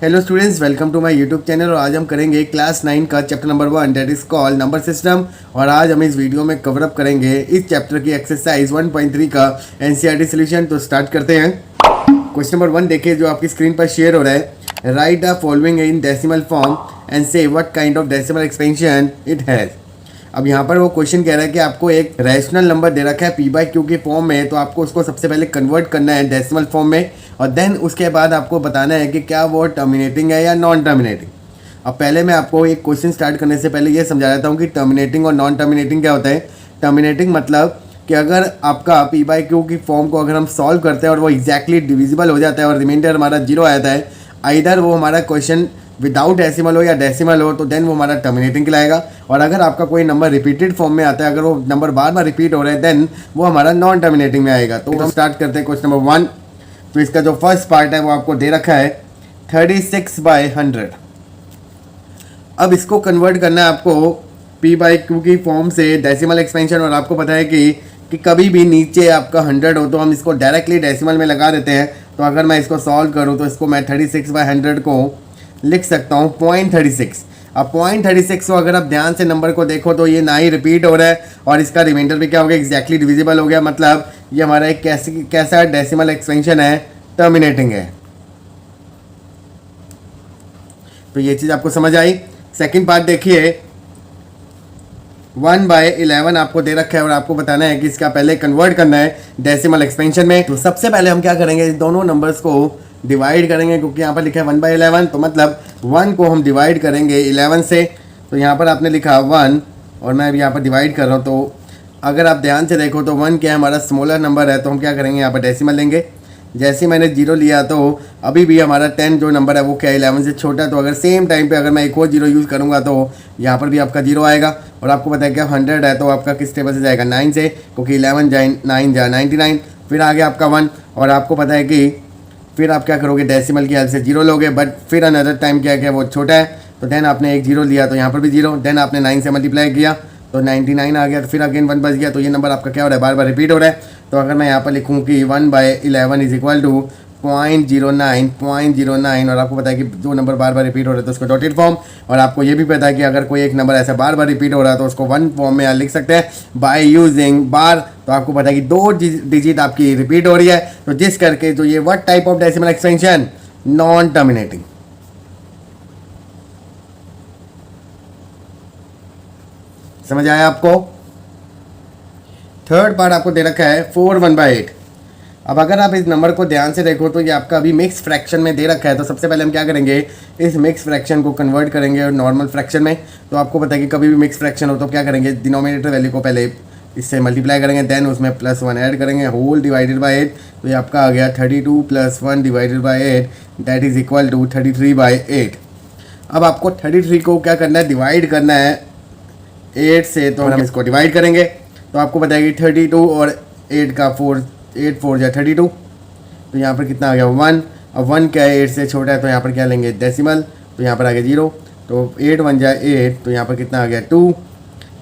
Hello students, welcome to my YouTube channel. और आज हम करेंगे क्लास 9 का chapter number 1 that is called number system. और आज हम इस वीडियो में कवर अप करेंगे इस चैप्टर की एक्सरसाइज 1.3 का एनसीईआरटी सॉल्यूशन। तो स्टार्ट करते हैं। क्वेश्चन नंबर 1 देखिए जो आपकी स्क्रीन पर शेयर हो रहा है। Write the following in decimal form and say what kind of decimal expansion it has. अब यहाँ पर वो क्वेश्चन कह रहा है कि आपको एक रैशनल नंबर दे रखा है p/q के फॉर्म में, तो आपको उसको सबसे पहले कन्वर्ट करना है डेसिमल फॉर्म में और देन उसके बाद आपको बताना है कि क्या वो टर्मिनेटिंग है या नॉन टर्मिनेटिंग। अब पहले मैं आपको एक क्वेश्चन स्टार्ट करने से पहले ये समझा देता हूँ कि टर्मिनेटिंग और नॉन टर्मिनेटिंग क्या होता है। टर्मिनेटिंग मतलब कि अगर आपका p/q की फॉर्म को अगर हम सॉल्व करते हैं और वो एग्जैक्टली डिविजिबल हो जाता है और रिमाइंडर हमारा 0 आ जाता है, आइदर वो हमारा क्वेश्चन विदाउट डेसिमल हो या डेसिमल हो, तो देन वो हमारा टर्मिनेटिंग कहलाएगा। और अगर आपका कोई नंबर रिपीटेड फॉर्म में आता है, अगर वो नंबर बार बार रिपीट हो रहे हैं, देन वो हमारा नॉन टर्मिनेटिंग में आएगा। तो हम स्टार्ट करते हैं क्वेश्चन नंबर 1। तो इसका जो फर्स्ट पार्ट है वो आपको दे रखा है 36/100। अब इसको कन्वर्ट करना है आपको p/q की फॉर्म से डेसिमल एक्सपेंशन। और आपको पता है कि कभी भी नीचे आपका 100 हो तो हम इसको डायरेक्टली डेसिमल में लगा देते हैं। तो अगर मैं इसको सॉल्व करूँ तो इसको मैं 36/100 को लिख सकता हूँ 0.36। अब 0.36 को अगर आप ध्यान से नंबर को देखो तो ये ना ही रिपीट हो रहा है और इसका रिमाइंडर भी क्या हो गया, एग्जैक्टली डिविजिबल हो गया। मतलब ये हमारा एक कैसा डेसिमल एक्सपेंशन है, टर्मिनेटिंग है। तो ये चीज़ आपको समझ आई। सेकंड पार्ट देखिए, 1/11 आपको दे रखा है और आपको बताना है कि इसका पहले कन्वर्ट करना है डेसिमल एक्सपेंशन में। तो सबसे पहले हम क्या करेंगे, इस दोनों नंबर्स को डिवाइड करेंगे, क्योंकि यहाँ पर लिखा है 1/11। तो मतलब 1 को हम डिवाइड करेंगे 11 से। तो यहाँ पर आपने लिखा 1 और मैं यहाँ पर डिवाइड कर रहा हूँ। तो अगर आप ध्यान से देखो तो 1 क्या है, हमारा स्मॉलर नंबर है, तो हम क्या करेंगे, यहाँ पर डेसिमल लेंगे। जैसे मैंने 0 लिया तो अभी भी हमारा 10 जो नंबर है वो क्या 11 से छोटा है। तो अगर सेम टाइम पे अगर मैं एक और 0 यूज़ करूँगा तो यहाँ पर भी आपका 0 आएगा। और आपको पता है क्या 100 है तो आपका किस टेबल से जाएगा, 9 से, क्योंकि 11 जाए 9 जा 99। फिर आ गया आपका 1 और आपको पता है कि फिर आप क्या करोगे, डेसिमल की हेल्प से 0 लोगे। बट फिर अनदर टाइम क्या है, वो छोटा है, तो देन आपने एक 0 लिया तो यहाँ पर भी 0, देन आपने 9 से मल्टीप्लाई किया तो 99 आ गया। तो फिर अगेन 1 बच गया। तो ये नंबर आपका क्या हो रहा है, बार बार रिपीट हो रहा है। तो अगर मैं यहाँ पर लिखूँ कि 1/11 इज इक्वल टू 0.09 और आपको पता है कि जो नंबर बार बार रिपीट हो रहा है तो उसको डॉटेड फॉर्म। और आपको ये भी पता है कि अगर कोई एक नंबर ऐसा बार बार रिपीट हो रहा है तो उसको 1 फॉर्म में लिख सकते हैं बाय यूजिंग बार। तो आपको पता है कि 2 डिजिट आपकी रिपीट हो रही है, तो जिस करके जो ये what type of decimal expansion, non terminating. समझ आया आपको। थर्ड पार्ट आपको दे रखा है 4/1/8। अब अगर आप इस नंबर को ध्यान से देखो तो ये आपका अभी मिक्स फ्रैक्शन में दे रखा है। तो सबसे पहले हम क्या करेंगे, इस मिक्स फ्रैक्शन को कन्वर्ट करेंगे नॉर्मल फ्रैक्शन में। तो आपको पता है कि कभी भी मिक्स फ्रैक्शन हो तो क्या करेंगे, डिनोमिनेटर वैल्यू को पहले इससे मल्टीप्लाई करेंगे, देन उसमें +1 ऐड करेंगे, होल डिवाइडेड बाय 8। तो ये आपका आ गया 32 + 1 divided by 8 that is equal to 33/8। अब आपको 33 को क्या करना है, डिवाइड करना है 8 से। तो हम इसको डिवाइड करेंगे तो आपको पता है कि 32 और 8 का 8 4 जा 32। तो यहाँ पर कितना आ गया 1। अब 1 क्या है, 8 से छोटा है, तो यहाँ पर क्या लेंगे, डेसिमल। तो यहाँ पर आ गया 0। तो 8 1 जा 8, तो यहाँ पर कितना आ गया 2।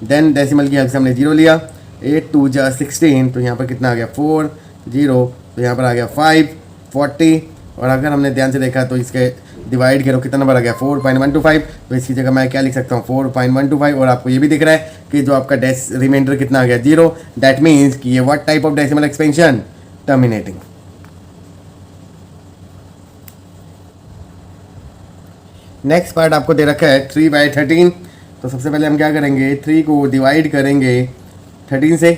देन डेसिमल की हेल्प से हमने 0 लिया, 8 2 जा 16। तो यहाँ पर कितना आ गया 4 0। तो यहाँ पर आ गया 5 40। और अगर हमने ध्यान से देखा तो इसके डिवाइड करो कितना नंबर आ गया 4.125। तो इसकी जगह मैं क्या लिख सकता हूँ 4.125। और आपको ये भी दिख रहा है कि जो आपका रिमाइंडर कितना आ गया 0। दैट मीन्स कि ये what type of decimal expansion, terminating. Next part आपको दे रखा है 3/13। तो सबसे पहले हम क्या करेंगे, 3 को डिवाइड करेंगे 13 से।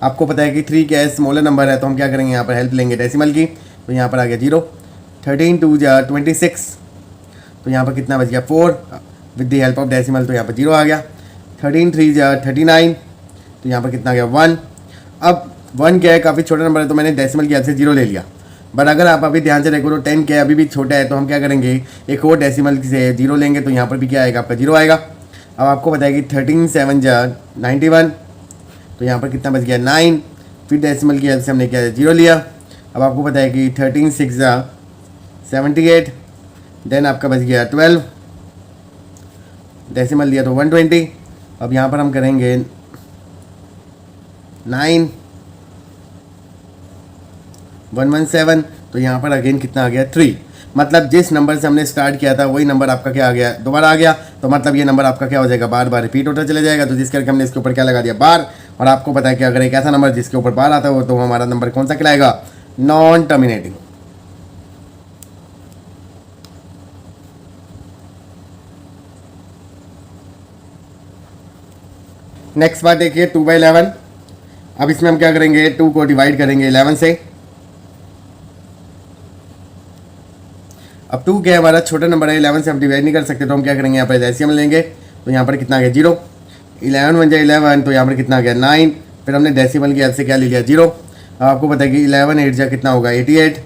आपको पता है कि 3 क्या है, स्मॉलर नंबर है, तो हम क्या करेंगे, यहाँ पर हेल्प लेंगे डेसिमल की। तो यहाँ पर आ गया 0। 13 2 जा 26। तो यहाँ पर कितना बच गया 4 with the help of decimal. तो यहाँ पर 0 आ गया। 13 3 जा 39। तो यहाँ पर कितना आ गया 1। अब 1 क्या है, काफ़ी छोटा नंबर है, तो मैंने डेसिमल की हेल्प से 0 ले लिया। बट अगर आप अभी ध्यान से देखो तो 10 क्या है, अभी भी छोटा है, तो हम क्या करेंगे, एक और डेसिमल से 0 लेंगे। तो यहाँ पर भी क्या आएगा, आपका 0 आएगा। अब आपको पता है कि 13 7 जा 91। तो यहाँ पर कितना बच गया 9। फिर डेसिमल की हेल्प से हमने क्या 0 लिया। अब आपको पता है कि 13 6 जा 78। देन आपका बच गया 12। डेसिमल लिया तो 120। अब यहाँ पर हम करेंगे 9 117। तो यहाँ पर अगेन कितना आ गया 3। मतलब जिस नंबर से हमने स्टार्ट किया था वही नंबर आपका क्या आ गया, दोबारा आ गया। तो मतलब ये नंबर आपका क्या हो जाएगा, बार बार रिपीट होता चले जाएगा। तो जिस करके हमने इसके ऊपर क्या लगा दिया, बार। और आपको पता है कि अगर एक ऐसा नंबर जिसके ऊपर बार आता है तो हमारा नंबर कौन सा कहलाएगा, नॉन टर्मिनेटिंग। नेक्स्ट बात देखिए 2/11। अब इसमें हम क्या करेंगे, 2 को डिवाइड करेंगे 11 से। अब 2 क्या है, हमारा छोटा नंबर है, 11 से हम डिवाइड नहीं कर सकते, तो हम क्या करेंगे, यहाँ पर एलसीएम लेंगे। तो यहाँ पर कितना आ गया 0, 11 1 11, तो यहाँ पर कितना आ गया 9। फिर हमने डेसिमल की हेल्प से क्या ले लिया 0। अब आपको पता है कि 11 8 जा कितना होगा 88।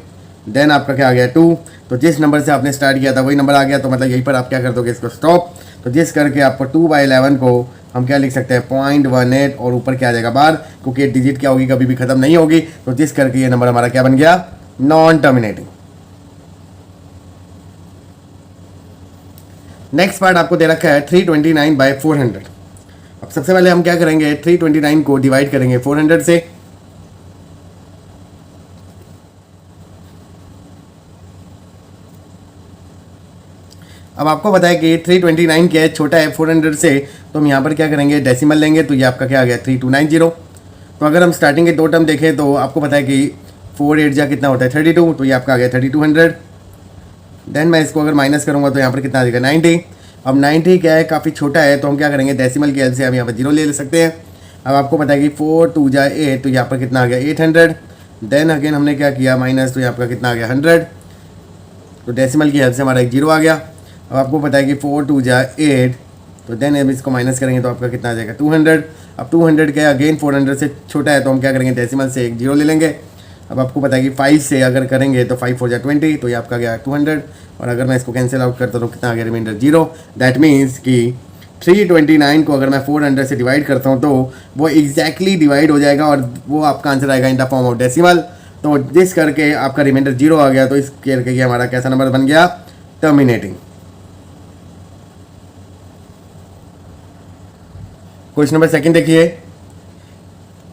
देन आपका क्या आ गया 2। तो जिस नंबर से आपने स्टार्ट किया था वही नंबर आ गया, तो मतलब यहीं पर आप क्या कर दोगे, इसको स्टॉप। तो जिस करके आपको 2/11 को हम क्या लिख सकते हैं 0.18, और ऊपर क्या आ जाएगा बार, क्योंकि डिजिट क्या होगी, कभी भी खत्म नहीं होगी। तो जिस करके ये नंबर हमारा क्या बन गया, नॉन टर्मिनेटिंग। नेक्स्ट पार्ट आपको दे रखा है 329/400। अब सबसे पहले हम क्या करेंगे, 329 को डिवाइड करेंगे 400 से। अब आपको पता है कि 329 क्या है, छोटा है 400 से, तो हम यहाँ पर क्या करेंगे, डेसिमल लेंगे। तो ये आपका क्या आ गया 3290। तो अगर हम स्टार्टिंग के 2 टर्म देखें तो आपको पता है कि 4 8 जा कितना होता है 32, तो ये आपका आ गया 3200। देन मैं इसको अगर माइनस करूँगा तो यहाँ पर कितना आ जाएगा 90। अब 90 क्या है, काफ़ी छोटा है, तो हम क्या करेंगे, डेसिमल की हेल्प से हम यहाँ पर 0 ले सकते हैं। अब आपको पता है कि 4 2 जा 8, तो यहाँ पर कितना आ गया 800। देन अगेन हमने क्या किया माइनस, तो यहाँ पर कितना आ गया 100। तो डेसिमल की हेल्प से हमारा एक 0 आ गया। अब आपको पता है कि 4 2 जा 8, तो देन हम इसको माइनस करेंगे तो आपका कितना आ जाएगा 200। अब 200 क्या है, अगेन 400 से छोटा है, तो हम क्या करेंगे, डेसिमल से एक 0 ले लेंगे। अब आपको पता है कि 5 से अगर करेंगे तो 5 4 जा 20, तो ये आपका गया 200। और अगर मैं इसको कैंसिल आउट करता तो कितना आ गया, रिमाइंडर 0। दैट मीन्स कि 329 को अगर मैं 400 से डिवाइड करता हूँ तो वो एग्जैक्टली डिवाइड हो जाएगा, और वो आपका आंसर आएगा इन द फॉर्म ऑफ डेसिमल। तो जिस करके आपका रिमाइंडर 0 आ गया, तो इस करके हमारा कैसा नंबर बन गया, टर्मिनेटिंग। क्वेश्चन नंबर सेकंड देखिए,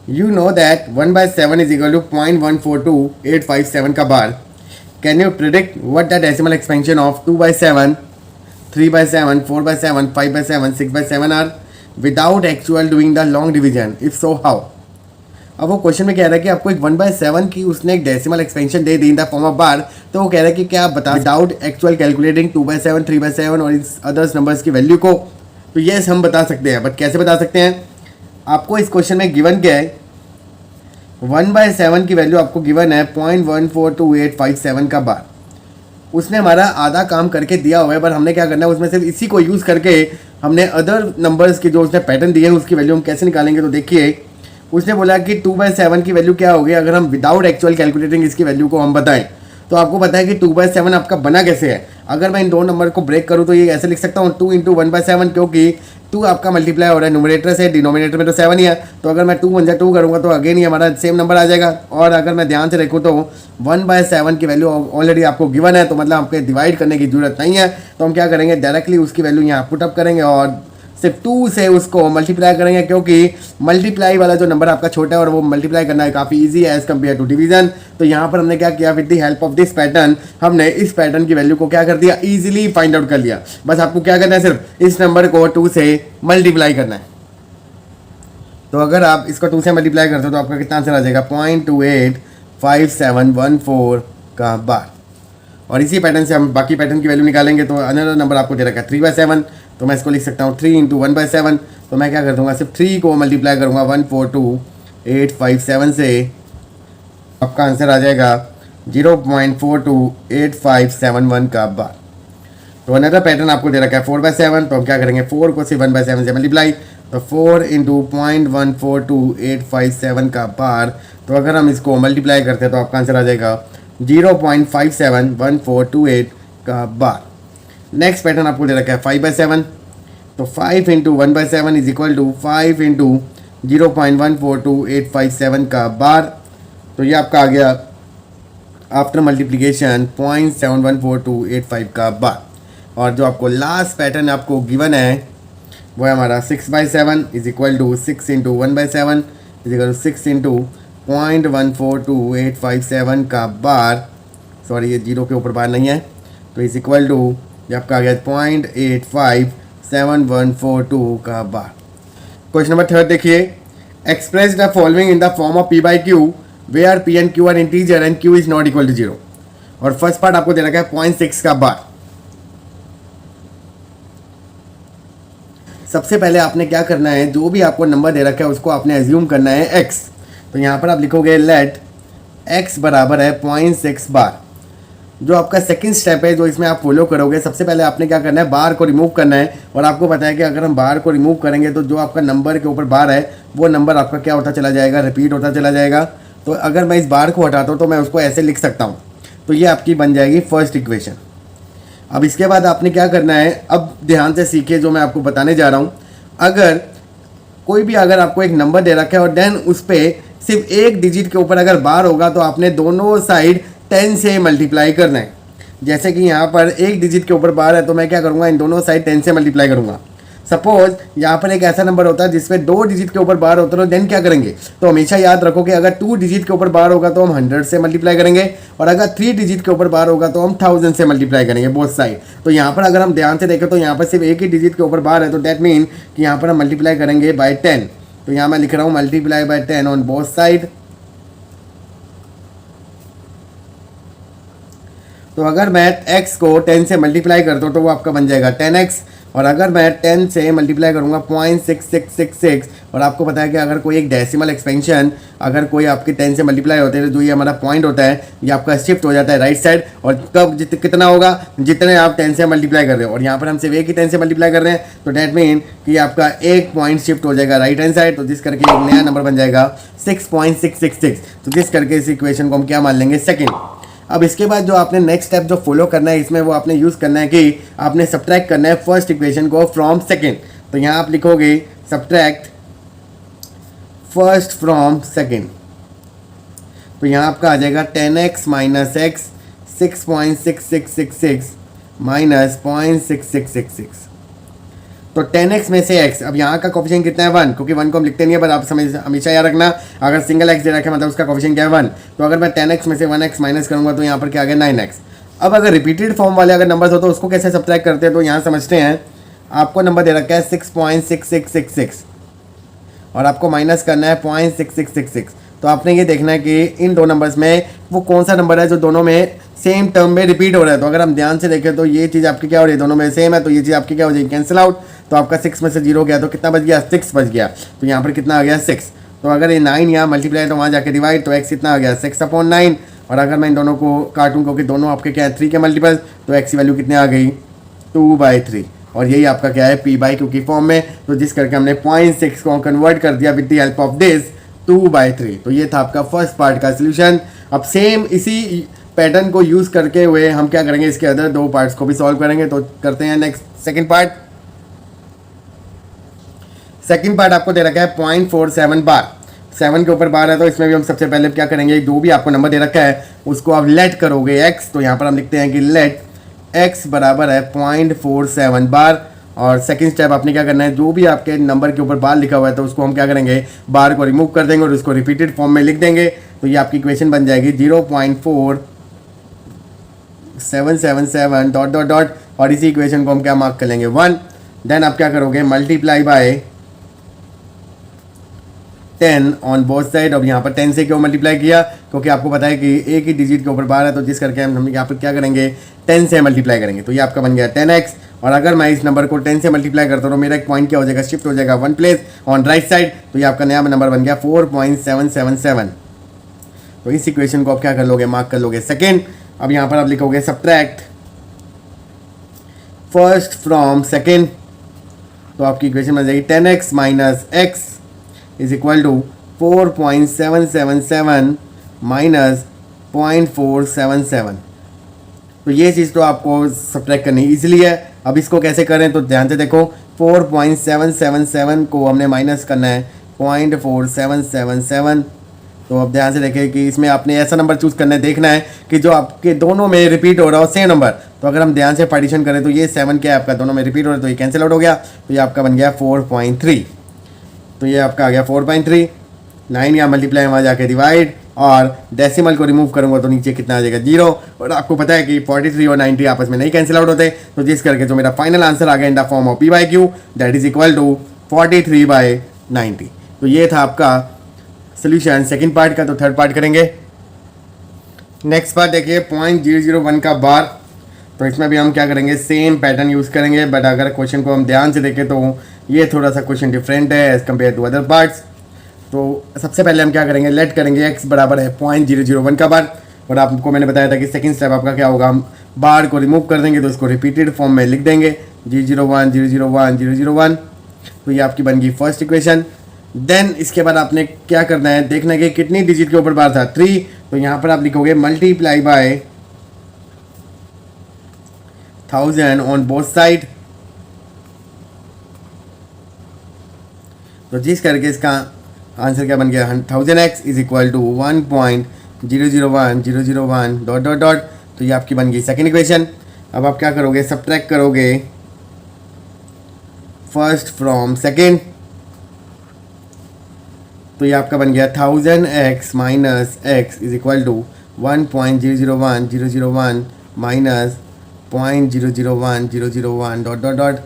you know that 1/7 is equal to 0.142857 का बार। Can you predict what the decimal expansion of 2/7, 3/7, 4/7, 5/7, 6/7 are without actual doing the long division, if so how. अब वो क्वेश्चन में कह रहा है कि आपको एक 1/7 की उसने एक decimal expansion they the in the form of बार। तो वो कह रहा है कि क्या आप बता विदाउट एक्चुअल कैलकुलेटिंग 2/7, 3/7 और इस अदर्स नंबर्स की वैल्यू को। तो यस हम बता सकते हैं, बट कैसे बता सकते हैं। आपको इस क्वेश्चन में गिवन क्या है, 1/7 की वैल्यू आपको गिवन है 0.142857 का बार। उसने हमारा आधा काम करके दिया हुआ है, पर हमने क्या करना है, उसमें सिर्फ इसी को यूज़ करके हमने अदर नंबर्स के जो उसने पैटर्न दिए हैं उसकी वैल्यू हम कैसे निकालेंगे। तो देखिए उसने बोला कि 2/7 की वैल्यू क्या होगी अगर हम विदाउट एक्चुअल कैलकुलेटिंग इसकी वैल्यू को हम बताएं। तो आपको पता है कि 2/7 आपका बना कैसे है। अगर मैं इन दो नंबर को ब्रेक करूं तो ये ऐसे लिख सकता हूँ 2 × 1/7, क्योंकि 2 आपका मल्टीप्लाई हो रहा है न्यूमरेटर से, डिनोमिनेटर में तो 7 ही है। तो अगर मैं 2 × 1 = 2 करूँगा तो अगेन ही हमारा सेम नंबर आ जाएगा। और अगर मैं ध्यान से देखूँ तो 1/7 की वैल्यू ऑलरेडी आपको गिवन है, तो मतलब आपको डिवाइड करने की जरूरत नहीं है। तो हम क्या करेंगे, डायरेक्टली उसकी वैल्यू यहाँ पुटअप करेंगे और सिर्फ 2 से उसको मल्टीप्लाई करेंगे, क्योंकि मल्टीप्लाई वाला जो नंबर आपका छोटा है और वो मल्टीप्लाई करना है काफ़ी इजी है एज कम्पेयर टू डिवीजन। तो यहाँ पर हमने क्या किया, with the help of this pattern हमने इस पैटर्न की वैल्यू को क्या कर दिया, इजीली फाइंड आउट कर लिया। बस आपको क्या करना है, सिर्फ इस नंबर को 2 से मल्टीप्लाई करना है। तो अगर आप इसको 2 से मल्टीप्लाई करते हो तो आपका कितना आंसर आ जाएगा, 0.285714 का बार। और इसी पैटर्न से हम बाकी पैटर्न की वैल्यू निकालेंगे। तो अनदर नंबर आपको दे रखा है 3/7, तो मैं इसको लिख सकता हूँ 3 × 1/7। तो मैं क्या कर दूंगा, सिर्फ 3 को मल्टीप्लाई करूँगा 142,857 से, आपका आंसर आ जाएगा 0.428571 का बार। तो अनदर पैटर्न आपको दे रखा है 4/7, तो हम क्या करेंगे, 4 को सिर्फ 1/7 से मल्टीप्लाई, तो 4 × 0.142857 का बार। तो अगर हम इसको मल्टीप्लाई करते हैं तो आपका आंसर आ जाएगा 0.571428 का बार। नेक्स्ट पैटर्न आपको दे रखा है 5/7, तो 5 × 1/7 इज इक्वल टू 5 × 0.142857 का बार। तो ये आपका आ गया आफ्टर मल्टीप्लिकेशन 0.714285 का बार। और जो आपको लास्ट पैटर्न आपको गिवन है वो है हमारा 6/7 is equal to 6 × 1/7 is equal to 6 × 0.142857 का बार। सॉरी ये 0 के ऊपर बार नहीं है, तो इज इक्वल टू ये आपका आ गया 0.857142 का बार। क्वेश्चन नंबर 3 देखिए, express the following in the form of P by Q where P and Q are integer and Q is not equal to 0। और फर्स्ट पार्ट आपको दे रखा है 0.6 का बार। सबसे पहले आपने क्या करना है, जो भी आपको नंबर दे रखा है उसको आपने एज्यूम करना है x। तो यहाँ पर आप लिखोगे लेट x बराबर है 0.6 बार। जो आपका सेकंड स्टेप है जो इसमें आप फॉलो करोगे, सबसे पहले आपने क्या करना है, बार को रिमूव करना है। और आपको पता है कि अगर हम बार को रिमूव करेंगे तो जो आपका नंबर के ऊपर बार है वो नंबर आपका क्या होता चला जाएगा, रिपीट होता चला जाएगा। तो अगर मैं इस बार को हटाता हूँ तो मैं उसको ऐसे लिख सकता हूँ। तो ये आपकी बन जाएगी फर्स्ट इक्वेशन। अब इसके बाद आपने क्या करना है, अब ध्यान से सीखिए जो मैं आपको बताने जा रहा हूँ। अगर कोई भी अगर आपको एक नंबर दे रखा है और देन उस पर सिर्फ एक डिजिट के ऊपर अगर बार होगा तो आपने दोनों साइड 10 से मल्टीप्लाई करना है। जैसे कि यहाँ पर एक डिजिट के ऊपर बार है तो मैं क्या करूँगा, इन दोनों साइड 10 से मल्टीप्लाई करूँगा। सपोज यहाँ पर एक ऐसा नंबर होता है जिसमें 2 डिजिट के ऊपर बार होता है, तो देन क्या करेंगे, तो हमेशा याद रखो कि अगर 2 डिजिट के ऊपर बार होगा तो हम 100 से मल्टीप्लाई करेंगे, और अगर 3 डिजिट के ऊपर बार होगा तो हम 1000 से मल्टीप्लाई करेंगे बोथ साइड। तो यहाँ पर अगर हम ध्यान से देखें तो यहाँ पर सिर्फ एक ही डिजिट के ऊपर बार है, तो दैट मीन कि यहाँ पर हम मल्टीप्लाई करेंगे बाय 10। तो यहाँ मैं लिख रहा हूँ multiply by 10 on both side. तो अगर मैं x को 10 से मल्टीप्लाई करता हूँ तो वो आपका बन जाएगा 10x। और अगर मैं 10 से मल्टीप्लाई करूँगा 0.6666, और आपको पता है कि अगर कोई एक डेसिमल एक्सपेंशन अगर कोई आपके 10 से मल्टीप्लाई होते हैं तो जो ये हमारा पॉइंट होता है ये आपका शिफ्ट हो जाता है राइट साइड। और कब कितना होगा, जितने आप 10 से मल्टीप्लाई कर रहे हो। और यहाँ पर हम सिर्फ एक ही 10 से मल्टीप्लाई कर रहे हैं, तो डैट मीन कि आपका एक पॉइंट शिफ्ट हो जाएगा राइट हैंड साइड। तो जिस करके एक नया नंबर बन जाएगा 6.666। तो जिस करके इस इक्वेशन को हम क्या मान लेंगे, सेकेंड। अब इसके बाद जो आपने नेक्स्ट स्टेप जो फॉलो करना है इसमें वो आपने यूज़ करना है कि आपने सब्ट्रैक्ट करना है फर्स्ट इक्वेशन को फ्रॉम सेकंड। तो यहाँ आप लिखोगे सब्ट्रैक्ट फर्स्ट फ्रॉम सेकंड। तो यहाँ आपका आ जाएगा 10x माइनस एक्स 6.6666 माइनस 0.6666। तो 10x में से x, अब यहाँ का कोफिशिएंट कितना है 1, क्योंकि 1 को हम लिखते नहीं है, पर आप समझ हमेशा याद रखना अगर सिंगल x दे रखा है मतलब उसका कोफिशिएंट क्या है 1। तो अगर मैं 10x में से 1x माइनस करूँगा तो यहाँ पर क्या आ गया 9x। अब अगर रिपीटेड फॉर्म वाले अगर नंबर्स हो तो उसको कैसे सब्ट्रैक्ट करते हैं, तो यहाँ समझते हैं। आपको नंबर दे रखा है 6.6666 और आपको माइनस करना है 0.6666। तो आपने ये देखना है कि इन दो नंबर्स में वो कौन सा नंबर है जो दोनों में सेम टर्म में रिपीट हो रहा है। तो अगर हम ध्यान से देखें तो ये चीज़ आपकी क्या हो रही है, दोनों में सेम है, तो ये चीज़ आपकी क्या हो जाएगी, कैंसिल आउट। तो आपका 6 में से 0 गया तो कितना बच गया, 6 बच गया। तो यहाँ पर कितना आ गया 6। तो अगर ये 9 यहाँ मल्टीप्लाई तो वहाँ जाके डिवाइड, तो x कितना आ गया 6/9। और अगर मैं इन दोनों को काटूँ क्योंकि दोनों आपके क्या है 3 के मल्टीपल, तो x की वैल्यू कितनी आ गई 2/3। और यही आपका क्या है P by Q की फॉर्म में। तो जिस करके हमने 0.6 को कन्वर्ट कर दिया with the help of this 2/3। तो ये था आपका फर्स्ट पार्ट का सोल्यूशन। अब सेम इसी पैटर्न को यूज़ करके हुए हम क्या करेंगे, इसके अदर दो पार्ट्स को भी सॉल्व करेंगे। तो करते हैं next second part. Second part आपको दे रखा है 0.47 बार, 7 के ऊपर बार है। तो इसमें भी हम सबसे पहले क्या करेंगे, जो भी आपको नंबर दे रखा है उसको आप लेट करोगे x। तो यहाँ पर हम लिखते हैं कि लेट x बराबर है 0.47 बार। और सेकंड स्टेप आपने क्या करना है, जो भी आपके नंबर के ऊपर बार लिखा हुआ है तो उसको हम क्या करेंगे, बार को रिमूव कर देंगे और उसको रिपीटेड फॉर्म में लिख देंगे। तो ये आपकी इक्वेशन बन जाएगी 0.4777 डॉट डॉट डॉट। और इसी इक्वेशन को हम क्या मार्क कर लेंगे 1। देन आप क्या करोगे, multiply by 10 on both side. अब यहाँ पर 10 से क्यों मल्टीप्लाई किया, क्योंकि आपको पता है कि एक ही डिजिट के ऊपर बार है, तो जिस करके हम यहाँ पर क्या करेंगे 10 से मल्टीप्लाई करेंगे। तो ये आपका बन गया 10x। और अगर मैं इस नंबर को 10 से मल्टीप्लाई करता हूँ तो मेरा एक पॉइंट क्या हो जाएगा, शिफ्ट हो जाएगा 1 प्लेस ऑन राइट साइड। तो ये आपका नया नंबर बन गया 4.777। तो इस इक्वेशन को आप क्या कर लोगे, मार्क कर लोगे सेकेंड। अब यहाँ पर आप लिखोगे सब्ट्रैक्ट फर्स्ट फ्रॉम सेकेंड। तो आपकी इक्वेशन बन जाएगी 10x minus x is equal to 4.777 minus 0.477। तो ये चीज़ तो आपको सब्ट्रैक्ट करनी ईजिली है। अब इसको कैसे करें, तो ध्यान से देखो 4.777 को हमने माइनस करना है 0.4777। तो अब ध्यान से देखें कि इसमें आपने ऐसा नंबर चूज़ करना है, देखना है कि जो आपके दोनों में रिपीट हो रहा हो सेम नंबर। तो अगर हम ध्यान से पार्टीशन करें तो ये 7 क्या है आपका दोनों में रिपीट हो रहा है, तो ये कैंसिल आउट हो गया। तो ये आपका बन गया 4.3। तो ये आपका आ गया 4.3। 9 यहाँ मल्टीप्लाई वहाँ जाके डिवाइड, और डेसिमल को रिमूव करूंगा तो नीचे कितना आ जाएगा 0। और आपको पता है कि 43 और 90 आपस में नहीं कैंसिल आउट होते, तो जिस करके जो मेरा फाइनल आंसर आ गया in the form of P/Q that is equal to 43/90। तो ये था आपका सोल्यूशन सेकंड पार्ट का। तो थर्ड पार्ट करेंगे। नेक्स्ट पार्ट देखिए 0.001 का बार। तो इसमें भी हम क्या करेंगे, सेम पैटर्न यूज़ करेंगे, बट अगर क्वेश्चन को हम ध्यान से देखें तो ये थोड़ा सा क्वेश्चन डिफरेंट है as compare to other parts. तो सबसे पहले हम क्या करेंगे, लेट करेंगे x बराबर है 0.001 का बार। और आपको मैंने बताया था कि सेकंड स्टेप आपका क्या होगा, हम बार को रिमूव कर देंगे तो इसको रिपीटेड फॉर्म में लिख देंगे 001 001 001। तो ये आपकी बन गई फर्स्ट इक्वेशन। देन इसके बाद आपने क्या करना है, देखना है कि कितनी डिजिट के ऊपर बार था 3। तो यहाँ पर आप लिखोगे multiply by 1000 on both side. तो जिस करके इसका आंसर क्या बन गया 1000x is equal to 1.001 dot dot dot. तो ये आपकी बन गई सेकेंड इक्वेशन। अब आप क्या करोगे, सब्ट्रैक्ट करोगे फर्स्ट फ्रॉम सेकेंड। तो ये आपका बन गया 1000x minus x is equal to 1.001 minus 0.001 dot dot dot.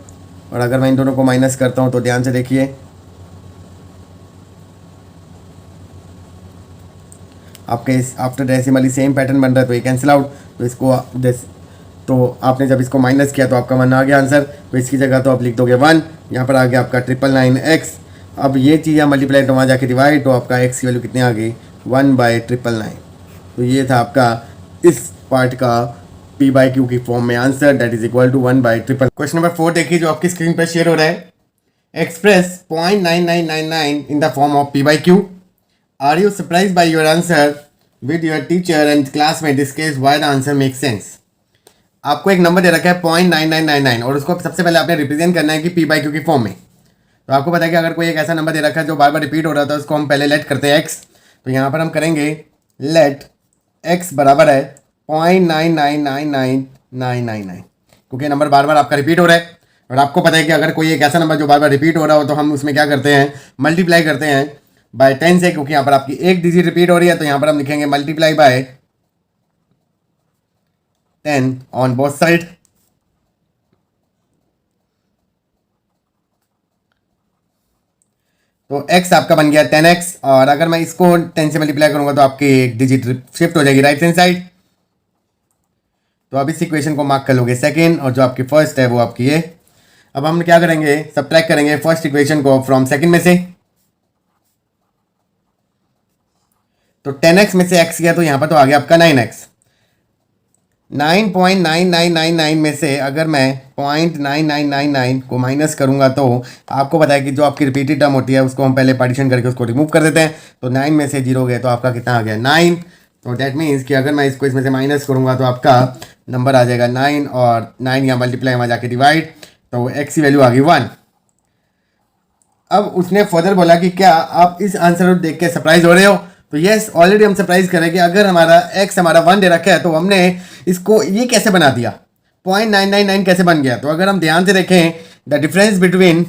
और अगर मैं इन दोनों को माइनस करता हूँ तो ध्यान से देखिए, आपके आफ्टर डेसिमली सेम पैटर्न बन रहा है, तो ये कैंसिल आउट। तो इसको तो आपने जब इसको माइनस किया तो आपका 1 आ गया आंसर। तो इसकी जगह तो आप लिख दोगे 1। यहाँ पर आ गया आपका 999x। अब ये चीज़ मल्टीप्लाई तो वहाँ जाके डिवाइड, तो आपका x की वैल्यू कितनी आ गई 1/999। तो ये था आपका इस पार्ट का P/Q की फॉर्म में answer that is equal to 1/999। Question number 4 देखिए जो आपकी स्क्रीन पर शेयर हो रहा है। Express 0.9999 in the form of P/Q। Are you surprised by your answer? With your teacher and classmate discuss why the answer makes sense? आपको एक number दे रखा है 0.9999 और उसको सबसे पहले आपने रिप्रेजेंट करना है कि P/Q की फॉर्म में। तो आपको पता है कि अगर कोई एक ऐसा नंबर दे रखा है जो बार बार रिपीट हो रहा था, उसको हम पहले लेट करते हैं x। तो यहाँ पर हम करेंगे लेट x बराबर है 0.999999, क्योंकि नंबर बार बार आपका रिपीट हो रहा है। और आपको पता है कि अगर कोई एक ऐसा नंबर जो बार बार रिपीट हो रहा हो तो हम उसमें क्या करते हैं, मल्टीप्लाई करते हैं बाय 10 से, क्योंकि यहाँ पर आपकी एक डिजिट रिपीट हो रही है। तो यहाँ पर हम लिखेंगे multiply by 10 on both side. तो x आपका बन गया 10x, और अगर मैं इसको 10 से मल्टीप्लाई करूंगा तो आपकी एक डिजिट शिफ्ट हो जाएगी राइट हैंड साइड। तो अब इस इक्वेशन को मार्क कर लोगे सेकेंड, और जो आपकी फर्स्ट है वो आपकी ये। अब हम क्या करेंगे, सब्ट्रैक्ट करेंगे फर्स्ट इक्वेशन को फ्रॉम सेकेंड में से। तो 10x में से x गया तो यहाँ पर तो आ गया आपका 9x। 9.9999 में से अगर मैं 0.9999 को माइनस करूंगा तो आपको पता है कि जो आपकी रिपीटेड टर्म होती है उसको हम पहले पार्टीशन करके उसको रिमूव कर देते हैं। तो 9 में से 0 गए तो आपका कितना आ गया 9। तो दैट मीन्स कि अगर मैं इसको इसमें से माइनस करूंगा तो आपका नंबर आ जाएगा 9, और 9 यहाँ मल्टीप्लाई वहाँ जाके डिवाइड, तो x की वैल्यू आ गई 1। अब उसने फर्दर बोला कि क्या आप इस आंसर को देख के सरप्राइज हो रहे हो। तो यस, ऑलरेडी हम सरप्राइज करें कि अगर हमारा x हमारा 1 दे रखा है तो हमने इसको ये कैसे बना दिया, 0.999 कैसे बन गया। तो अगर हम ध्यान से देखें द डिफरेंस बिटवीन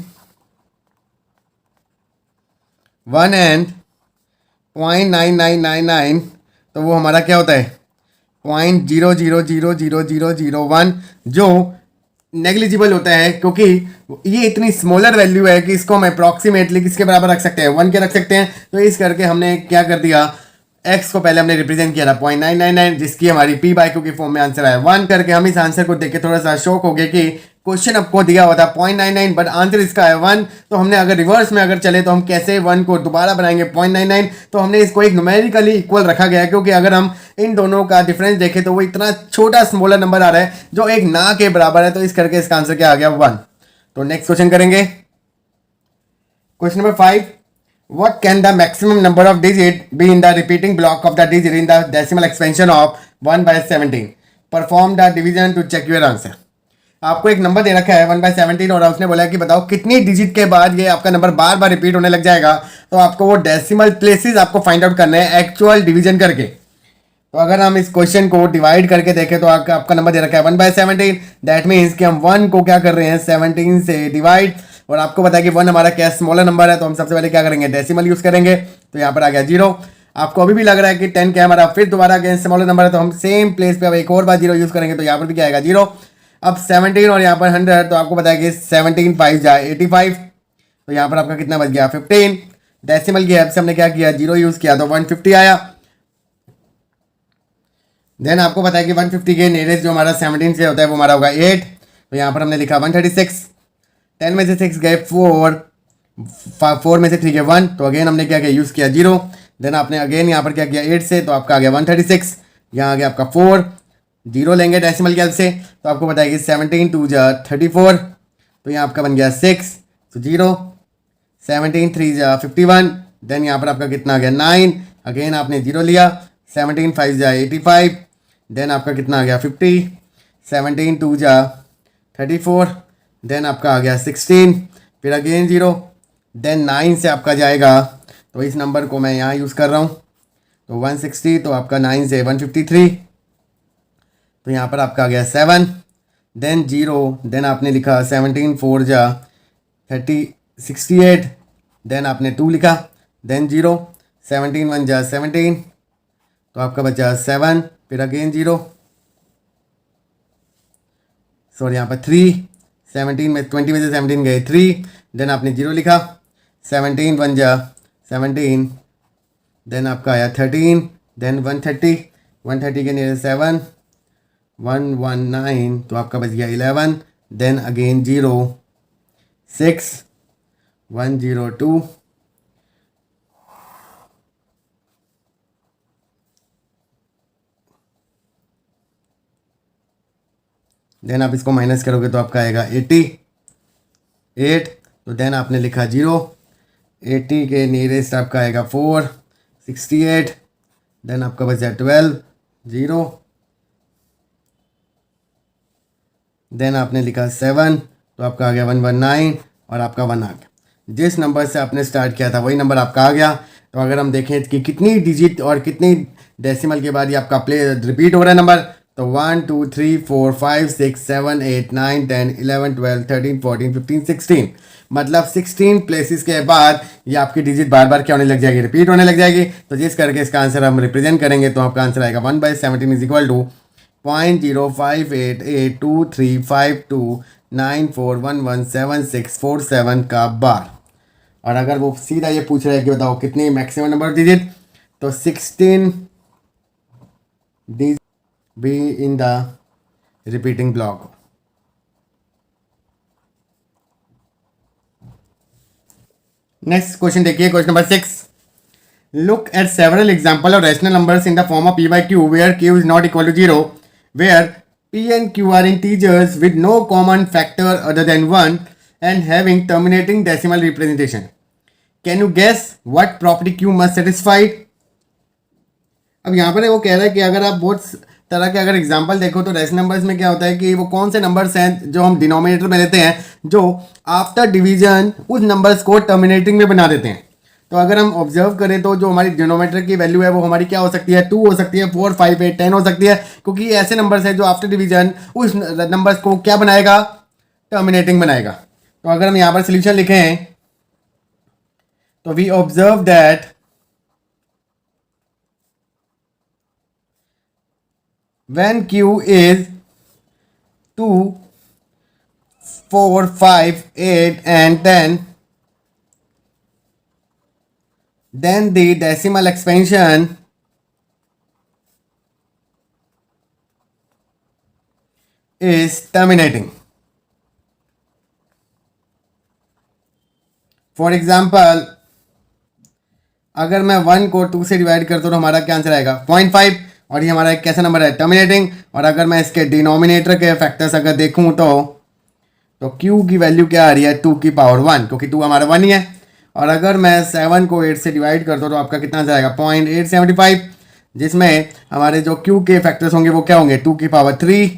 1 एंड 0.9999, तो वो हमारा क्या होता है 0.000001, जो नेग्लिजिबल होता है, क्योंकि ये इतनी स्मॉलर वैल्यू है कि इसको हम अप्रॉक्सीमेटली किसके बराबर रख सकते हैं 1 के रख सकते हैं। तो इस करके हमने क्या कर दिया, x को पहले हमने रिप्रेजेंट किया था 0.999, जिसकी हमारी P/Q की फॉर्म में आंसर आया 1 करके। हम इस आंसर को देख के थोड़ा सा शॉक हो गए कि क्वेश्चन आपको दिया हुआ था 0.99 बट आंसर इसका है 1। तो हमने अगर रिवर्स में अगर चले तो हम कैसे 1 को दोबारा बनाएंगे 0.99। तो हमने इसको एक न्यूमेरिकली इक्वल रखा गया है, क्योंकि अगर हम इन दोनों का डिफरेंस देखें तो वो इतना छोटा स्मॉलर नंबर आ रहा है जो एक ना के बराबर है। तो इस करके इसका आंसर क्या आ गया 1। तो नेक्स्ट क्वेश्चन करेंगे, question number 5। What can the maximum number of digit be in the repeating block of the digit in the decimal expansion of 1/17? Perform the division to check your answer. आपको एक number दे रखा है 1/17 और उसने बोला कि बताओ कितनी डिजिट के बाद ये आपका नंबर बार बार रिपीट होने लग जाएगा। तो आपको वो डेसिमल प्लेसेस आपको फाइंड आउट करने हैं एक्चुअल डिवीजन करके। तो अगर हम इस क्वेश्चन को डिवाइड करके देखें तो आपका नंबर दे रखा है 1/17। दैट मीन्स कि हम 1 को क्या कर रहे हैं 17 से डिवाइड, और आपको पता है कि 1 हमारा क्या स्मॉलर नंबर है। तो हम सबसे पहले क्या करेंगे डेसिमल यूज करेंगे। तो यहाँ पर आ गया 0। आपको अभी भी लग रहा है कि 10 क्या है हमारा, फिर दोबारा अगेन स्मॉलर नंबर है तो हम सेम प्लेस पे अब एक और बार 0 यूज़ करेंगे, तो यहाँ पर भी क्या आएगा 0। अब 17 और यहाँ पर 100, तो आपको पता है कि 17 5 जाए 85, तो यहाँ पर आपका कितना बच गया 15। डेसिमल की हेल्प से हमने क्या किया, 0 यूज़ किया तो 150 आया। देन आपको पता है कि 150 के नियरेस्ट जो हमारा 17 से होता है वो हमारा होगा 8, तो यहाँ पर हमने लिखा 136। 10 में से 6 गए 4, 4 में से 3 गए 1, तो अगेन हमने क्या किया, यूज़ किया 0। देन आपने अगेन यहाँ पर क्या किया 8 से, तो आपका आ गया 136, यहाँ आ गया आपका 4, 0 लेंगे डेसिमल की हेल्प से, तो आपको पता है कि 17 2 जा 34, तो यहाँ आपका बन गया 6, तो 0, 17 3 जा 51, देन यहाँ पर आपका कितना आ गया 9, अगेन आपने 0 लिया, 17 5 जा 85, देन आपका कितना आ गया 50, 17 2 जा 34, देन आपका आ गया 16, फिर अगेन 0, देन 9 से आपका जाएगा, तो इस नंबर को मैं यहाँ यूज़ कर रहा हूँ, तो 160, तो आपका 9 से 153, तो यहाँ पर आपका आ गया 7, देन 0, देन आपने लिखा 17 4 जा 68, देन आपने 2 लिखा, देन 0, 17 1 जा 17, तो आपका बचा 7, फिर अगेन 0, सॉरी यहाँ पर 3, 17 में 20 में से 17 गए 3, देन आपने 0 लिखा, 17 1 जा 17, देन आपका आया 13, देन 130, 130 के नियर 7, 119, तो आपका बच गया 11, देन अगेन 0, 6, 102, देन आप इसको माइनस करोगे तो आपका आएगा 88, तो देन आपने लिखा 0, 80 के नियरेस्ट आपका आएगा 4, 68, देन आपका बचा 12, 0, देन आपने लिखा 7, तो आपका आ गया 119 और आपका 1 आ गया। जिस नंबर से आपने स्टार्ट किया था वही नंबर आपका आ गया। तो अगर हम देखें कि कितनी डिजिट और कितनी डेसिमल के बाद ये आपका प्ले रिपीट हो रहा है नंबर, तो 1 2 3 4 5 6 7 8 9 10 11 12 13 14 15 16, मतलब 16 प्लेसेस के बाद ये आपकी डिजिट बार बार क्या होने लग जाएगी, रिपीट होने लग जाएगी। तो जिस करके इसका आंसर हम रिप्रेजेंट करेंगे तो आपका आंसर आएगा 1/17 इज इक्वल टू 0.0588235294117647 का बार। और अगर वो सीधा ये पूछ रहा है कि बताओ कितनी मैक्सिमम नंबर डिजिट, तो 16 be in the repeating block. Next question देखिए, question number 6। Look at several example of rational numbers in the form of p/q where q is not equal to 0, where p and q are integers with no common factor other than 1 and having terminating decimal representation. Can you guess what property q must satisfy? अब यहाँ पर वो कह रहा है कि अगर आप बहुत तरह के अगर एग्जाम्पल देखो तो रैशनल नंबर्स में क्या होता है कि वो कौन से नंबर्स हैं जो हम डिनोमिनेटर में लेते हैं जो आफ्टर डिवीजन उस नंबर्स को टर्मिनेटिंग में बना देते हैं। तो अगर हम ऑब्जर्व करें तो जो हमारी डिनोमिनेटर की वैल्यू है वो हमारी क्या हो सकती है, 2 हो सकती है, 4 5 8 10 हो सकती है, क्योंकि ये ऐसे नंबर्स हैं जो आफ्टर डिवीजन उस नंबर्स को क्या बनाएगा, टर्मिनेटिंग बनाएगा। तो अगर हम यहाँ पर सोल्यूशन लिखें तो we observe that when q is 2 4 5 8 and 10, then the decimal expansion is terminating. For example, अगर मैं 1 को 2 से डिवाइड करता हूँ तो हमारा क्या आंसर आएगा 0.5, और ये हमारा एक कैसा नंबर है, टर्मिनेटिंग। और अगर मैं इसके डिनोमिनेटर के फैक्टर्स अगर देखूँ तो q की वैल्यू क्या आ रही है 2 की पावर 1, क्योंकि 2 हमारा 1 ही है। और अगर मैं 7 को 8 से डिवाइड करता हूँ तो आपका कितना आंसर आएगा 0.875, जिसमें हमारे जो q के फैक्टर्स होंगे वो क्या होंगे 2 की पावर 3।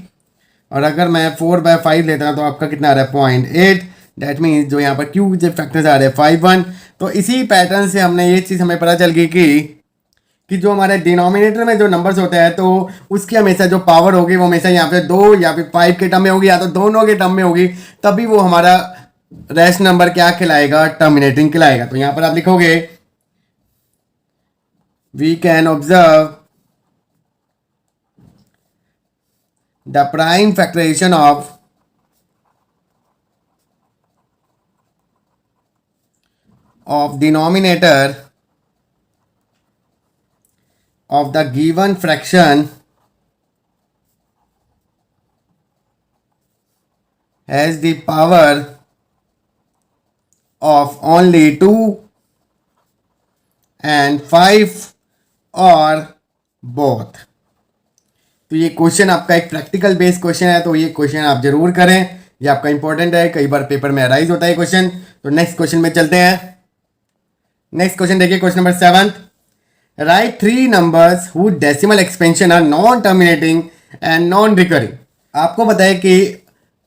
और अगर मैं 4/5 लेता हूँ तो आपका कितना आ रहा है 0.8, डैट मीन्स जो यहाँ पर q जो फैक्टर्स आ रहे हैं 5 1। तो इसी पैटर्न से हमने ये चीज़ हमें पता चल गई कि जो हमारे डिनोमिनेटर में जो नंबर्स होते हैं तो उसकी हमेशा जो पावर होगी वो हमेशा यहाँ पे 2 या फिर 5 के टर्म में होगी या तो दोनों के टर्म में होगी, तभी वो हमारा रेस्ट नंबर क्या कहलाएगा, टर्मिनेटिंग कहलाएगा। तो यहाँ पर आप लिखोगे we can observe the prime factorization of denominator of the given fraction has the power of only 2 and 5 or both। तो ये क्वेश्चन आपका एक प्रैक्टिकल बेस्ड क्वेश्चन है, तो ये क्वेश्चन आप जरूर करें, ये आपका इंपॉर्टेंट है, कई बार पेपर में अराइज होता है क्वेश्चन। तो नेक्स्ट क्वेश्चन में चलते हैं। नेक्स्ट क्वेश्चन देखिए, question number 7, write 3 numbers who decimal expansion are non terminating and non recurring. आपको बताए कि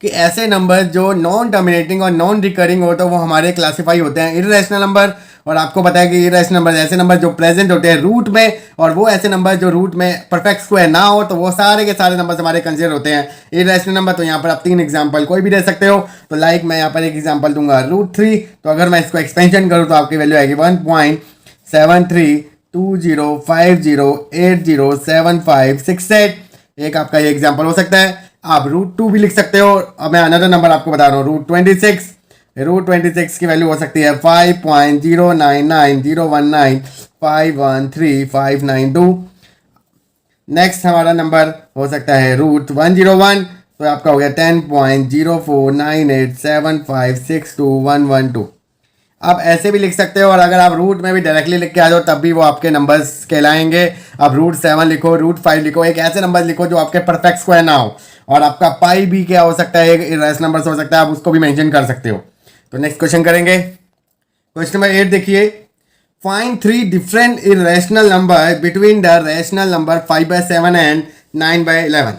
ऐसे नंबर जो नॉन टर्मिनेटिंग और नॉन रिकरिंग हो तो वो हमारे क्लासीफाई होते हैं इर्रेशनल नंबर। और आपको पता है कि इर्रेशनल नंबर ऐसे नंबर जो प्रेजेंट होते हैं रूट में, और वो ऐसे नंबर जो रूट में परफेक्ट स्क्वायर ना हो तो वो सारे के सारे नंबर हमारे कंसिडर होते हैं इर्रेशनल नंबर। तो यहाँ पर आप 3 एग्जाम्पल कोई भी दे सकते हो। तो लाइक मैं यहाँ पर एक एग्जाम्पल दूंगा √3, तो अगर मैं इसको एक्सपेंशन करूँ तो आपकी वैल्यू आएगी 1.732050807568। एक आपका ये एग्जाम्पल हो सकता है। आप √2 भी लिख सकते हो। अब मैं अनदर नंबर आपको बता रहा हूँ, √26 की वैल्यू हो सकती है 5.099019513513 नेक्स्ट हमारा नंबर हो सकता है √101, तो आपका हो गया 10.049875621112। आप ऐसे भी लिख सकते हो, और अगर आप रूट में भी डायरेक्टली लिख के आ जाओ तब भी वो आपके नंबर्स कहलाएंगे। आप √7 लिखो, √5 लिखो, एक ऐसे नंबर लिखो जो आपके परफेक्ट स्क्वायर ना हो। और आपका पाई भी क्या हो सकता है, एक इर्रेशनल नंबर हो सकता है, आप उसको भी मेंशन कर सकते हो। तो नेक्स्ट क्वेश्चन करेंगे, क्वेश्चन नंबर 8 देखिए, find 3 different irrational number between the rational number 5/7 and 9/11।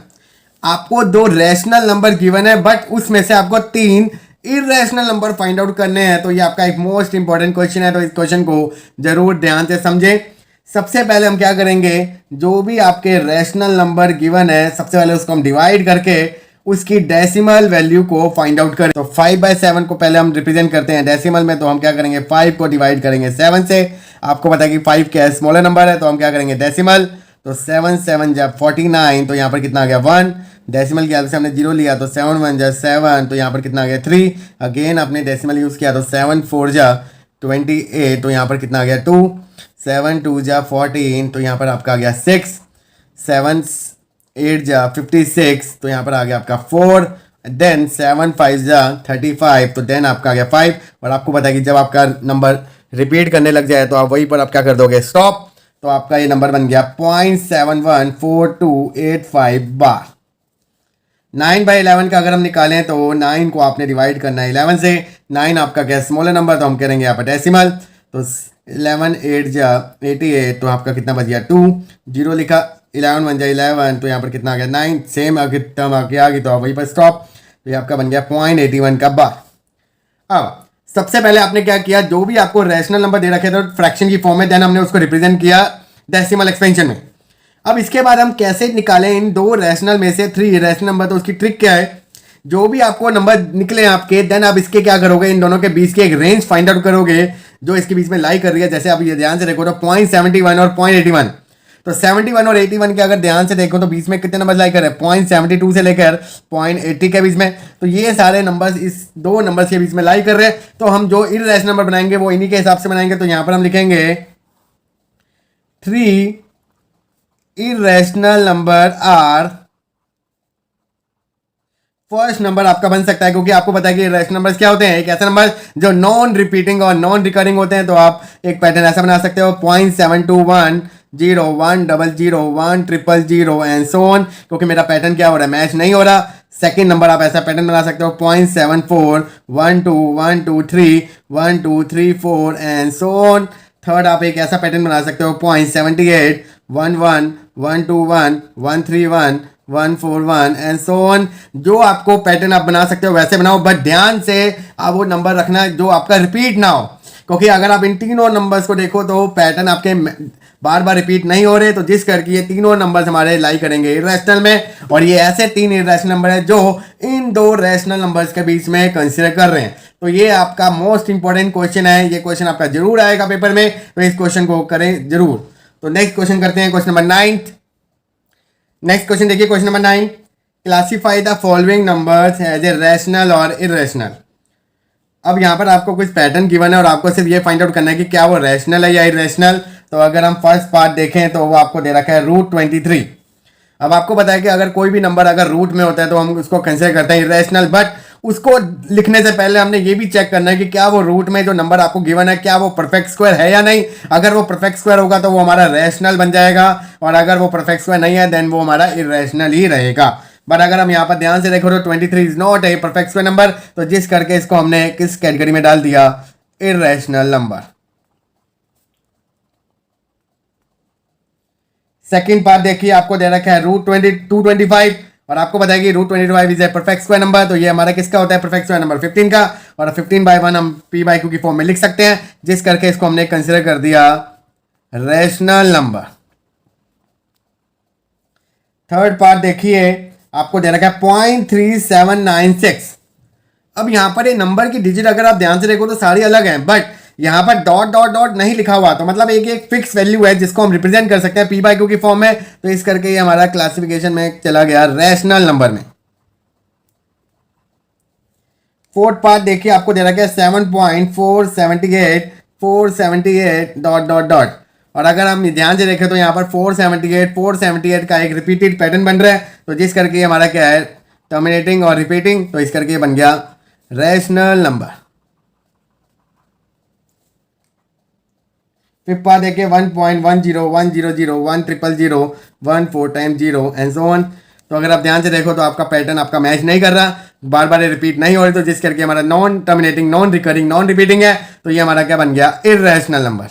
आपको 2 रैशनल नंबर गिवन है, बट उसमें से आपको 3 इर्रेशनल नंबर फाइंड आउट करने हैं। तो ये आपका एक मोस्ट इंपॉर्टेंट क्वेश्चन है, तो इस क्वेश्चन को जरूर ध्यान से समझें। सबसे पहले हम क्या करेंगे, जो भी आपके रैशनल नंबर गिवन है सबसे पहले उसको हम डिवाइड करके उसकी डेसिमल वैल्यू को फाइंड आउट करें। तो 5/7 को पहले हम रिप्रेजेंट करते हैं डेसिमल में, तो हम क्या करेंगे 5 को डिवाइड करेंगे 7 से। आपको पता है कि 5 क्या स्मॉलर नंबर है, तो हम क्या करेंगे डेसिमल। तो 7 7 जब 49, तो यहाँ पर कितना आ गया 1। डेसिमल की हेल्प से हमने 0 लिया, तो 7 1 जा 7, तो यहाँ पर कितना आ गया 3। अगेन आपने डेसिमल यूज़ किया, तो 7 4 जा 28, तो यहाँ पर कितना आ गया 2। 7 2 जा 14, तो यहाँ पर आपका आ गया 6। 7 8 जा 56, तो यहाँ पर आ गया आपका 4। देन 7 5 जा 35, तो देन आपका आ गया 5। और आपको पता है कि जब आपका नंबर रिपीट करने लग जाए तो आप वहीं पर आप क्या कर दोगे स्टॉप। तो आपका ये नंबर बन गया 0.714285 बार। 9/11 का अगर हम निकालें तो 9 को आपने डिवाइड करना है 11 से। 9 आपका क्या स्मॉलर नंबर, तो हम करेंगे यहाँ पर डेसिमल। तो 11 8 जा 88, तो आपका कितना बच गया 2। 0 लिखा, 11 1 जा 11, तो यहाँ पर कितना आ गया 9। सेम टर्म आगे आ गई, तो आप वहीं पर स्टॉप। तो ये आपका बन गया 0.81 का बार। अब सबसे पहले आपने क्या किया, जो भी आपको रैशनल नंबर दे रखे थे फ्रैक्शन की फॉर्म में, देन हमने उसको रिप्रेजेंट किया डेसिमल एक्सपेंशन में। अब इसके बाद हम कैसे निकालें इन 2 रैशनल में से 3 इरेशनल नंबर, तो उसकी ट्रिक क्या है, जो भी आपको नंबर निकले आपके, देन आप इसके क्या करोगे, इन दोनों के बीच की एक रेंज फाइंड आउट करोगे जो इसके बीच में लाई कर रही है। जैसे आप ये ध्यान से देखो तो 0.71 और 0.81, तो 71 और 81 के अगर ध्यान से देखो तो बीच में कितने नंबर लाई कर रहे हैं 0.72 से लेकर 0.80 के बीच में। तो ये सारे नंबर्स इस 2 नंबर्स के बीच में लाई कर रहे हैं। तो हम जो इरेशनल नंबर बनाएंगे वो इन्हीं के हिसाब से बनाएंगे। तो यहां पर हम लिखेंगे 3 irrational number are, first number आपका बन सकता है, क्योंकि आपको पता है कि इरेशनल नंबर्स क्या होते हैं, एक ऐसा नंबर जो नॉन रिपीटिंग और नॉन रिकरिंग होते हैं। तो आप एक पैटर्न ऐसा बना सकते हो 0.721 0 1 0 1 0 एंड सो ऑन, क्योंकि मेरा पैटर्न क्या हो रहा है, मैच नहीं हो रहा। सेकंड नंबर आप ऐसा पैटर्न बना सकते हो 0.74 1 2 1 2 3 1 2 3 4 एंड सो ऑन। थर्ड आप एक ऐसा पैटर्न बना सकते हो 0.78 1 1 1 2 1 1 3 1 1 4 1 एंड सो ऑन। जो आपको पैटर्न आप बना सकते हो वैसे बनाओ, बट ध्यान से आप वो नंबर रखना जो आपका रिपीट ना हो, क्योंकि अगर आप इन तीनों नंबर्स को देखो तो पैटर्न आपके बार बार रिपीट नहीं हो रहे, तो जिस करके ये तीनों नंबर्स हमारे लाई करेंगे इरेशनल में। और ये ऐसे 3 इरेशनल नंबर है जो इन 2 रैशनल नंबर्स के बीच में कंसीडर कर रहे हैं। तो ये आपका मोस्ट इंपॉर्टेंट क्वेश्चन है, ये क्वेश्चन आपका जरूर आएगा पेपर में, तो इस क्वेश्चन को करें जरूर। तो नेक्स्ट क्वेश्चन करते हैं, क्वेश्चन नंबर 9। नेक्स्ट क्वेश्चन देखिए, question number 9, classify the following numbers as a rational और इरेशनल। अब यहाँ पर आपको कुछ पैटर्न गिवन है और आपको सिर्फ ये फाइंड आउट करना है कि क्या वो रैशनल है या इरेशनल। तो अगर हम फर्स्ट पार्ट देखें तो वो आपको दे रखा है √23। अब आपको पता है कि अगर कोई भी नंबर अगर रूट में होता है तो हम उसको कंसिडर करते हैं इरेशनल, बट उसको लिखने से पहले हमने ये भी चेक करना है कि क्या वो रूट में जो नंबर आपको गिवन है क्या वो परफेक्ट स्क्वायर है या नहीं। अगर वो परफेक्ट स्क्वायर होगा तो वो हमारा रैशनल बन जाएगा, और अगर वो परफेक्ट स्क्वायर नहीं है देन वो हमारा इरेशनल ही रहेगा। बट अगर हम यहाँ पर ध्यान से देखो तो 23 is not a perfect square number, तो जिस करके इसको हमने किस कैटेगरी में डाल दिया, इरेशनल नंबर। सेकंड पार्ट देखिए, आपको दे रखा है √225 और आपको बताया कि √25 is a perfect square number. तो ये हमारा किसका होता है, परफेक्ट स्क्वायर नंबर 15 का, और 15/1 हम p/q की फॉर्म में लिख सकते हैं, जिस करके इसको हमने कंसिडर कर दिया रैशनल नंबर। थर्ड पार्ट देखिए, आपको दे रखा है 0.3796। अब यहां पर ये नंबर की डिजिट अगर आप ध्यान से देखो तो सारी अलग हैं, बट यहां पर डॉट डॉट डॉट नहीं लिखा हुआ, तो मतलब एक फिक्स वैल्यू है जिसको हम रिप्रेजेंट कर सकते हैं p/q की फॉर्म में। तो इस करके ये हमारा क्लासिफिकेशन में चला गया रैशनल नंबर में। फोर्थ पार्ट देखिए, आपको दे रखा है 7.478 478 डॉट डॉट डॉट, और अगर हम ध्यान से देखें तो यहाँ पर 478 का एक रिपीटेड पैटर्न बन रहा है, तो जिस करके हमारा क्या है, टर्मिनेटिंग और रिपीटिंग, तो इस करके बन गया रैशनल नंबर। फिफ्थ पार्ट देखिए 1.10 100 100 1 4 टाइम 0 एंड सो ऑन। तो अगर आप ध्यान से देखो तो आपका पैटर्न आपका मैच नहीं कर रहा, बार बार रिपीट नहीं हो रही, तो जिस करके हमारा non terminating, non recurring, non repeating है, तो ये हमारा क्या बन गया, इरेशनल नंबर।